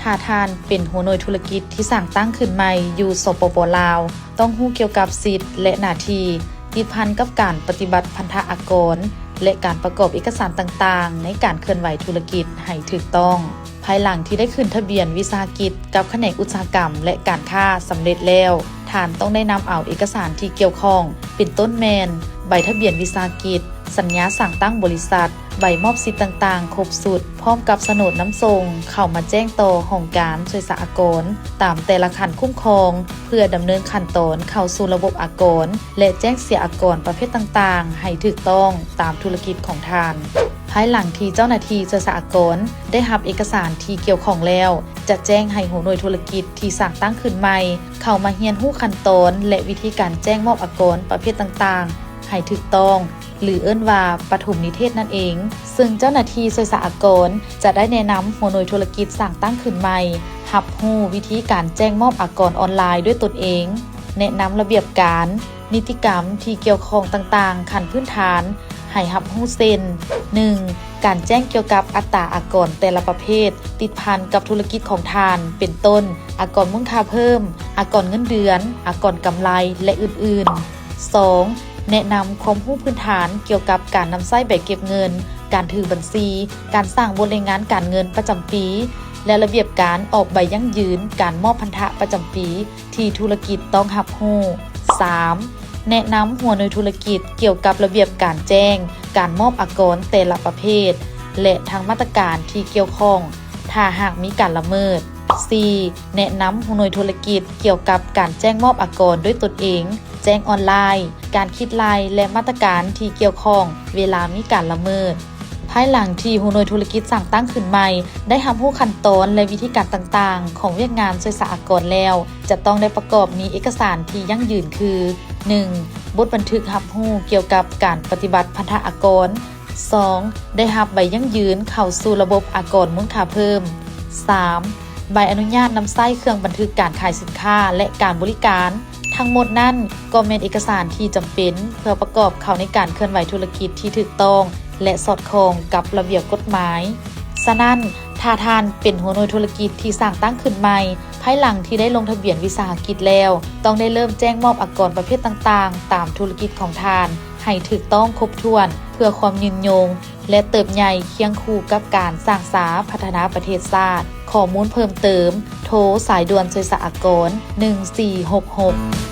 ถ้าท่านเป็นหัวหน่วยธุรกิจที่สร้างตั้งขึ้นใหม่อยู่สปป.ลาวต้องรู้เกี่ยวกับสิทธิ์และหน้าที่ติดพันกับการปฏิบัติพันธะอากรและการประกอบเอกสารต่างๆในการเคลื่อนไหวธุรกิจให้ถูกต้องภายหลังที่ได้ขึ้นทะเบียนวิสาหกิจกับแขนงอุตสาหกรรมและการค้าสำเร็จแล้วท่านต้องได้นำเอาเอกสารที่เกี่ยวข้องเป็นต้นแมนใบทะเบียนวิสาหกิจสัญญาสั่งตั้งบริษัทใบมอบสิทธิ์ต่างๆครบสุดพร้อมกับโฉนดน้ำทรงเข้ามาแจ้งต่อห้องการช่วยสหกรณ์ตามแต่ละขั้นคุ้มครองเพื่อดำเนินขั้นตอนเข้าสู่ระบบอากรและแจ้งเสียอากรประเภทต่างๆให้ถูกต้องตามธุรกิจของท่านภายหลังที่เจ้าหน้าที่ช่วยสหกรณ์ได้รับเอกสารที่เกี่ยวข้องแล้วจะแจ้งให้หัวหน่วยธุรกิจที่สร้างตั้งขึ้นใหม่เข้ามาเรียนรู้ขั้นตอนและวิธีการแจ้งมอบอากรประเภทต่างๆให้ถูกต้องหรือเอิ้นว่าปฐมนิเทศนั่นเองซึ่งเจ้าหน้าที่ช่วยสหกรณ์จะได้แนะนำหัวหน่วยธุรกิจสร้างตั้งขึ้นใหม่รับรู้วิธีการแจ้งมอบอากรออนไลน์ด้วยตนเองแนะนำระเบียบการนิติกรรมที่เกี่ยวข้องต่างๆขั้นพื้นฐานให้รับรู้เช่น 1. การแจ้งเกี่ยวกับอัตราอากรแต่ละประเภทติดพันกับธุรกิจของท่านเป็นต้นอากรมูลค่าเพิ่มอากรเงินเดือนอากรกำไรและอื่นๆ 2. แนะนำความรู้พื้นฐานเกี่ยวกับการนำใช้ใบเก็บเงินการถือบัญชีการสร้างบทรายงานการเงินประจำปีและระเบียบการออกใบยั่งยืนการมอบพันธะประจำปีที่ธุรกิจต้องรับรู้ 3. แนะนำหัวหน่วยธุรกิจเกี่ยวกับระเบียบการแจ้งการมอบอากรแต่ละประเภทและทางมาตรการที่เกี่ยวข้องถ้าหากมีการละเมิด 4. แนะนำหัวหน่วยธุรกิจเกี่ยวกับการแจ้งมอบอากรด้วยตนเองแจ้งออนไลน์การคิดรายและมาตรการที่เกี่ยวข้องเวลามีการละเมิดภายหลังที่หัวหน่วยธุรกิจสร้างตั้งขึ้นใหม่ได้รับรู้ขั้นตอนและวิธีการต่างๆของเวียกงานช่วยสหกรณ์แล้วจะต้องได้ประกอบมีเอกสารที่ยั่งยืนคือ 1. บทบันทึกรับรู้เกี่ยวกับการปฏิบัติพันธะอากร 2. ได้รับใบยั่งยืนเข้าสู่ระบบอากรมูลค่าเพิ่ม 3. ใบอนุญาตนำใช้เครื่องบันทึกการขายสินค้าและการบริการทั้งหมดนั้นก็เป็นเอกสารที่จำเป็นเพื่อประกอบเข้าในการเคลื่อนไหวธุรกิจที่ถูกต้องและสอดคล้องกับระเบียบกฎหมายฉะนั้นถ้าท่านเป็นหัวหน่วยธุรกิจที่สร้างตั้งขึ้นใหม่ภายหลังที่ได้ลงทะเบียนวิสาหกิจแล้วต้องได้เริ่มแจ้งมอบอากรประเภทต่างๆตามธุรกิจของท่านให้ถูกต้องครบถ้วนเพื่อความยืนยงและเติบใหญ่เคียงคู่กับการสร้างสรรค์พัฒนาประเทศชาติข้อมูลเพิ่มเติมโทรสายด่วนช่วยสหกรณ์1466